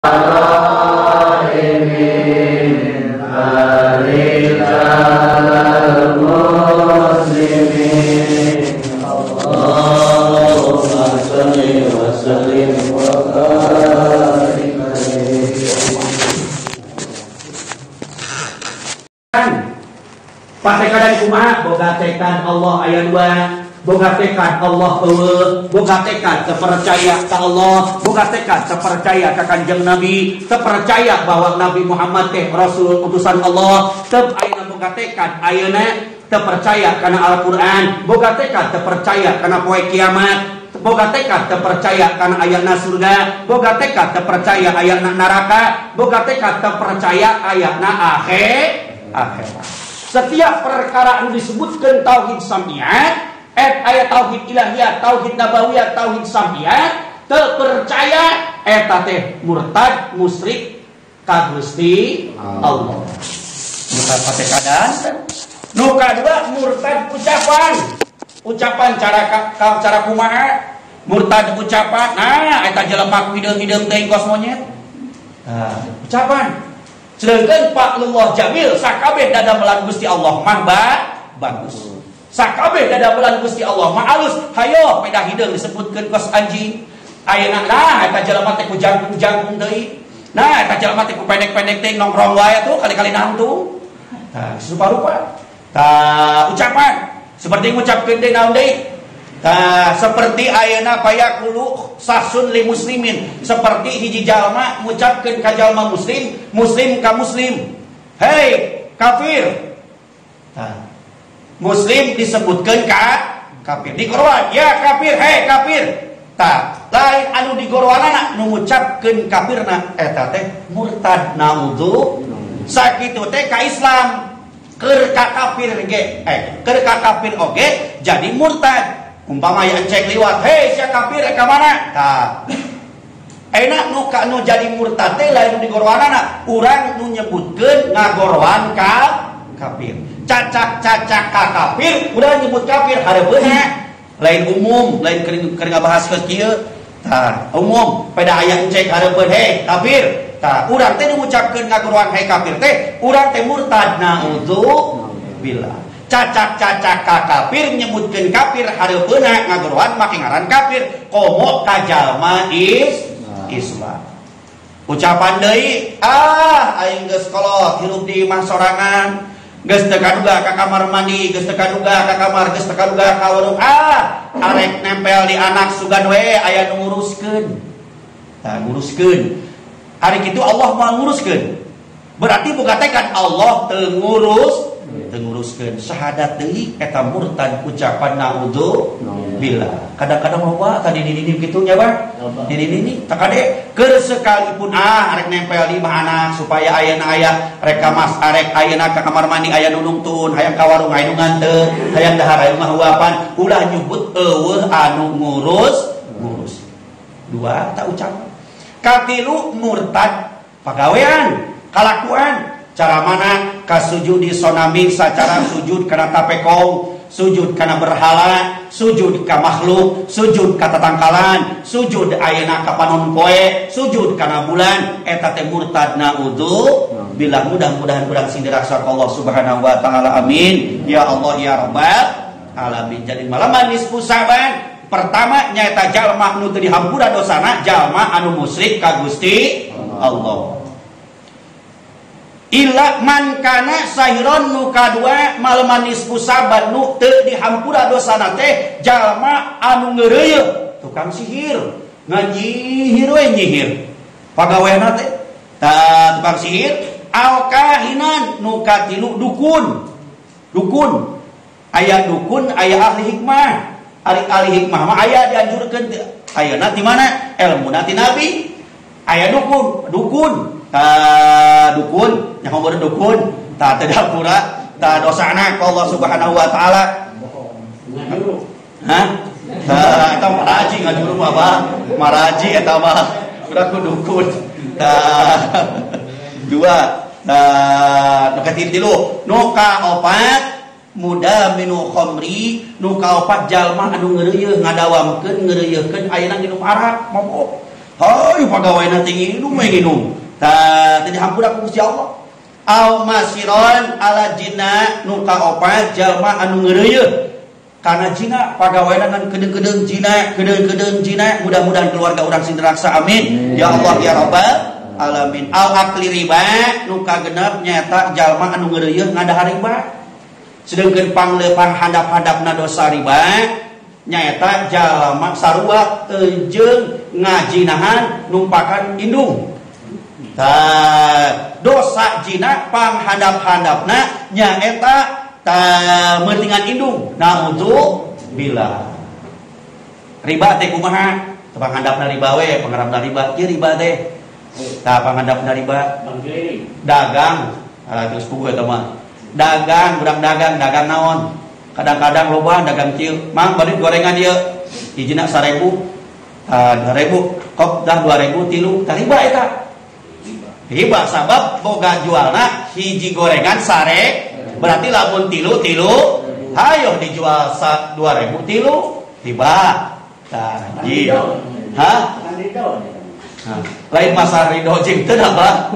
Patekan kumaha boga tekan Allah aya dua, boga tekan Allah eueuh, boga tekan terpercaya ka Allah, boga tekan terpercaya ka Kanjeng Nabi, terpercaya bahwa Nabi Muhammad teh Rasul utusan Allah, teu ayeuna boga tekan ayeuna terpercaya kana Al-Qur'an, boga tekan terpercaya kana poe kiamat, boga tekad terpercaya karena ayatna surga, boga tekad terpercaya ayatna neraka, boga tekad terpercaya ayatna akhirat. Setiap perkara yang disebutkan tauhid samiyat, ayat tauhid ilahiyat, tauhid nabawiyat, tauhid samiyat, terpercaya eta teh murtad musyrik ka Gusti Allah. Murtad patekadan. Nu kadua murtad ucapan cara kumaha murtad ucapan. Nah eta jelema hideung-hideung teh kos monyet. Ucapan sedangkan Pak Allah Jamil sakabeh dadamelan Gusti Allah mah bagus. Sakabeh dadamelan Gusti Allah mah alus. Hayo peda hideung disebutkeun kos anjing. Ayeuna nah eta jelema teh ku jangkung deui. Nah eta jelema teh ku pendek-pendek teh nongkrong wae tuh kali-kali nantung. Tah rupa-rupa. Tah ucapan seperti ngucapkeun deui naon deui. Seperti ayeuna payakulu sasun li muslimin, seperti hiji jalma ngucapkeun ka jalma muslim ka muslim, hei kafir. Muslim disebutkeun ka kafir di Quran, ya kafir, hei kafir. Lain anu di Quranana nu ngucapkeun kafirna eta teh murtad. Naudzu sakitu teh ka Islam keur ka kafir ge, keur ka kafir oge jadi murtad. Umpama yang cek liwat, hei sia kafir ka mana? Enak nu jadi murtad teh lain di gorwanana, urang nu nyebutkeun ngagorwan ka kafir. Cacak-cacak ka kafir, urang nyebut kafir hareupeuna. Lain umum, lain keur ngabahas ke kieu. Umum pada aya cek hareupeun, hei kafir. Urang teh nu ngucapkeun ngagorwan hei kafir teh, urang teh murtad. Naudzubillah. Cacak-cacak ka kafir nyebutkeun kafir hareupeuna ngagorowan make ngaran kafir komo ka jalma Islam. Ucapan deui, aing geus kolot hirup di imah sorangan, geus teu kaduga ka kamar mandi, geus teu kaduga ka kamar, geus teu kaduga ka warung, arek nempel di anak sugan we aya nu nguruskeun. Nguruskeun. Hari kitu Allah mau nguruskeun. Berarti boga tekad Allah teu nguruskeun syahadat deui eta murtad ucapan naudzubillah. Kadang-kadang loba tadi di kitu nya Bang. Di takade keur sekalipun arek nempel di imah anak supaya ayeuna aya rek kamas arek ayeuna ka kamar mandi aya nu nungtun, hayang ka warung aya nu nganteur, hayang dahar aya mah huapan, ulah nyebut eueuh anu ngurus. Dua tak ucapan. Katilu murtad pagawean, kalakuan. Cara mana kasujudi sonaming sacara sujud kana tapekong, sujud kana berhala, sujud ka makhluk, sujud ka tatangkalan, sujud ayeuna ka panon poe, sujud kana bulan, eta teh murtad. Naudzubillah. Mudah-mudahan urang sing dirasa Allah Subhanahu wa taala. Amin ya Allah ya rabbal alamin. Jadi malaman nisfu Saban pertama nyaeta jalma nu teu dihampura dosana, jalma anu musyrik ka Gusti Allah. Illa man kana sahiron nu kadua malaman nisfu Saban nu teu dihampura dosana teh jalma anu ngeureuyeuh tukang sihir, nganyihir we nyihir pagaweana teh tukang sihir. Al kahinan nu katilu dukun aya dukun aya ahli hikmah. Ahli hikmah mah aya dianjurkeun ayeuna ti mana ilmu ti Nabi. Aya dukun nyaho beureuh dukun teu dapura tah dosana ka Allah Subhanahu wa taala. Eta maraji ngajuru mah Bang, maraji eta mah udah ku dukun. Dua nu katilu nu kaopat muda minu khamri, nu kaopat jalma anu ngeureuyeuh ngadawamkeun ngeureuyeuhkeun ayeuna nginum arak mabok. Hayu pagawaina tinggi inum nginum. Tah teu dihampura ku Gusti Allah. Au masiron ala jina nu kaopat jalma anu ngeureuyeuh. Karena jina pagawaina ngan kedeung-kedeung jina, mudah-mudahan keluarga urang sing raksa amin. Ya Allah ya Rabbal alamin. Au akli riba nu kagenep nyaeta jalma anu ngeureuyeuh ngadahar riba. Sedengkeun pangleupan handap-handapna dosa riba nyaeta jalma sarua jeung ngajinahan numpakan indung. Tah dosa jina panghandap-handapna nyaeta mentingan indung. Naudzu bila riba teh kumaha? Panghandapna riba we, pangarapna riba. Ieu riba teh. Tah panghandapna riba dagang. Terus puguh eta mah. Dagang, urang dagang naon? Kadang-kadang loba dagang kieu. Mang bari gorengan ieu. Hijina 1000. 2000, kop dah 2000 tilu. Tah riba eta. Riba sabab boga jualna hiji gorengan sare. Berarti lamun tilu hayo dijual 2000 tilu riba. Tah hah? Lain masalah ridho jeung teu apa?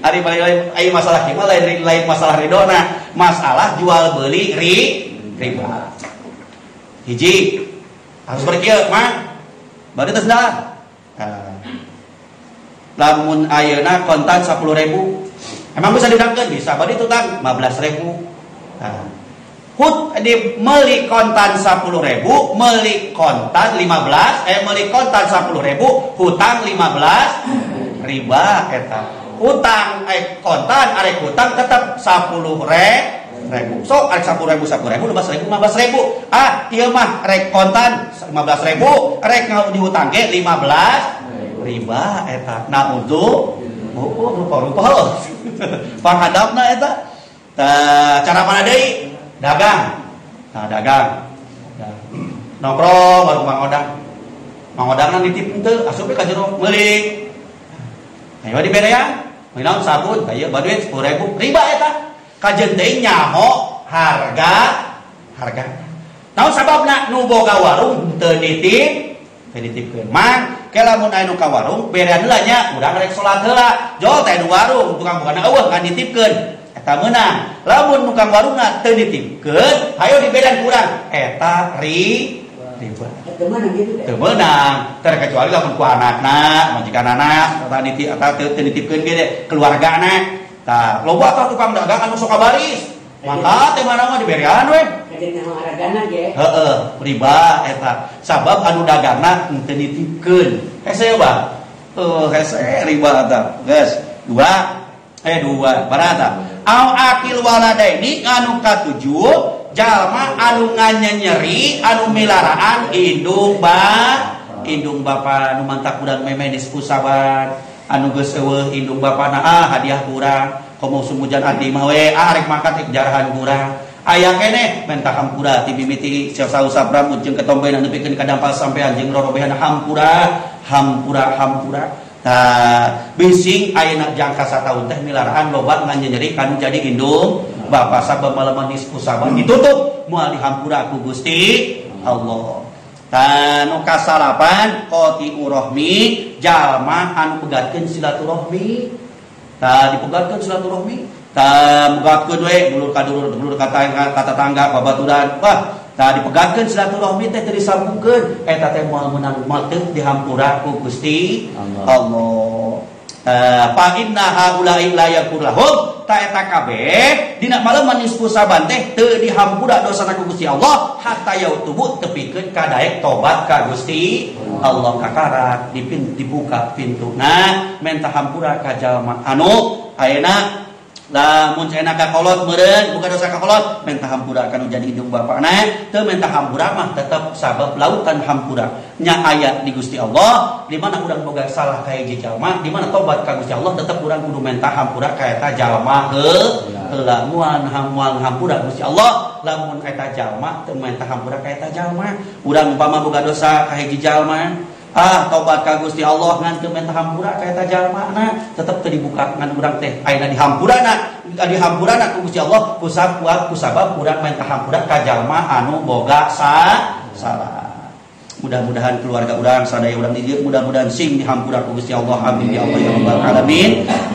Ari lain masalah kieu lain masalah ridho na, masalah jual beli riba. Hiji harus berkieu mah bari teu sadar. Lamun ayeuna kontan 10.000 emang bisa didangkeun bisa bari tutang 15.000. Hut di meuli kontan 10.000, meuli kontan 15, meuli kontan 10.000, hutang 15 riba eta. Hutang kontan arek hutang tetep 10.000. Sok arek 10.000 15.000. Ah, ieu mah rek kontan 15.000, rek dihutang ge 15 riba eta. Naudzu rupa-rupa panghadapna eta. Cara mana deui? Dagang. Nah, dagang. Nongkrong baru Mang Odang. Mang Odangna nitip henteu asup ka jero meuli. Ayo diberean. Meunang sabun, aya baduit 10.000 riba eta. Kajeun teh nyaho harga. Naon sababna nu boga warung teu nitipkeun. Mang ke lamun aya nu ka warung berean heula nya urang rek salat heula. Jol teh nu warung tukang bukana eueuh ngan nitipkeun. Eta meunang. Lamun nu kang warungna teu nitipkeun, hayo dibedan kurang. Eta riba. Teu meunang. Terkecuali lamun ku anakna, majikanana, eta nitip eta teu nitipkeun ge keluargana. Tah loba tah tukang dagang anu sok kabaris. Maka teh mana mah diberean we. Hargana ge. Heeh, riba eta. Sabab anu dagangna teu nitipkeun. Hese ba? Hese riba eta. Geus, dua barata. Au akil waladaini anu katujuh jalma anu nganyeri anu milaraan indung bapa anu mantak urang meme diskusaban anu geus eueuh indung bapana hadiah kurang komo sumujan adi mah we rek makan jarahan kurang aya keneh mentah hampura ti mimiti sausapram jeung ketombena nepikeun ka dampal sampean jeung rorobehan hampura. Bising ayeuna jangka sataun teh milaraan loba nganyenyeri kanu jadi indung bapa sabab malaman diskusaban ditutup moal dihampura ku Gusti Allah. Nu kasalapan qati urahmi jalma anu pegatkeun silaturahmi. Dipegatkeun silaturahmi. Mugatkeun we dulur ka tetangga babaturan. Dipegatkeun silaturahmi teh teu disambungkeun eta teh moal meunang teu dihampura ku Gusti Allah. Fa inna haula'i la yakurlahum ta eta kabeh dina maleman nisfu saban teh teu dihampura dosana ku Gusti Allah hatta yautubu tepikeun ka daek tobat ka Gusti Allah kakarak dibuka pintuna menta hampura ka jalma anu ayeuna lamun cenah kakolot meureun buka dosa kakolot menta hampura kanu jadi indung bapana teu menta hampura mah tetep sabab lautan hampura nya aya di Gusti Allah di mana urang boga salah ka hiji jalma di mana tobat ka Gusti Allah tetep urang kudu menta hampura ka eta jalma heula moal hampura Gusti Allah lamun eta jalma teu menta hampura ka eta jalma urang umpama boga dosa ka hiji jalma tobat ka Gusti Allah ngan teu menta hampura ka eta jalmana tetep teu dibuka ngan urang teh ayeuna dihampurana ku Gusti Allah kusabab urang menta hampura ka jalma anu boga salah. Mudah-mudahan keluarga urang sadaya urang dieu mudah-mudahan sing dihampuran ku Gusti Allah amin ya Allah ya rabbal alamin.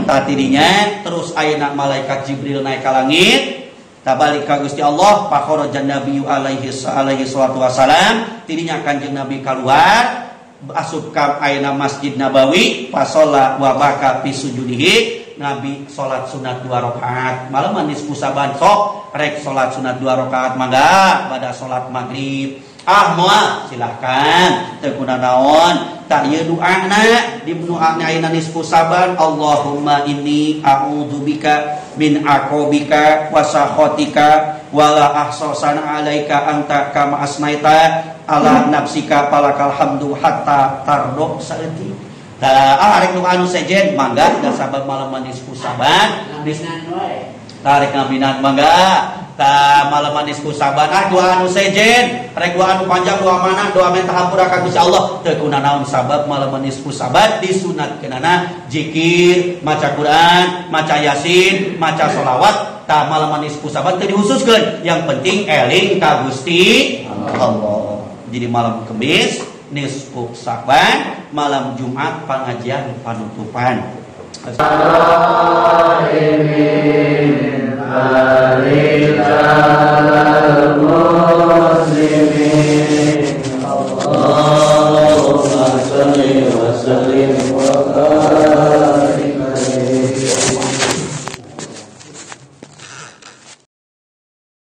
Tatidinya terus ayeuna malaikat Jibril naik ka langit tabalik ka Gusti Allah fakharajan nabiyyu alaihi salatu wasalam. Tidinya Kanjeng Nabi keluar asup ka ayeuna Masjid Nabawi fasalla wa baka fi sujudihi. Nabi salat sunat 2 rakaat malam nisfu saban sok rek salat sunat 2 rakaat mangga pada salat maghrib. Moal silahkan teu kuna naon tak ieu doana di doana ayeuna nisfu saban Allahumma inni a'udzubika min aqobika wa sakhatika wala ahsasana alaika anta kama asnaita ala nafsika falakal hamdu hatta tardo saeuti. Arek nu anu sejen mangga da sabab malam nisfu saban tarik ngabinan mangga ta malam nisfu saban doa anu sejen rek doa anu panjang doa mana doa minta hampura ka Gusti Allah teu kuna naon sabab malam nisfu saban disunatkeunana zikir maca Quran maca Yasin maca sholawat ta malam nisfu saban teu dihususkeun yang penting eling ka Gusti Allah. Jadi malam Kamis nisfu saban malam Jumat pengajian penutupan.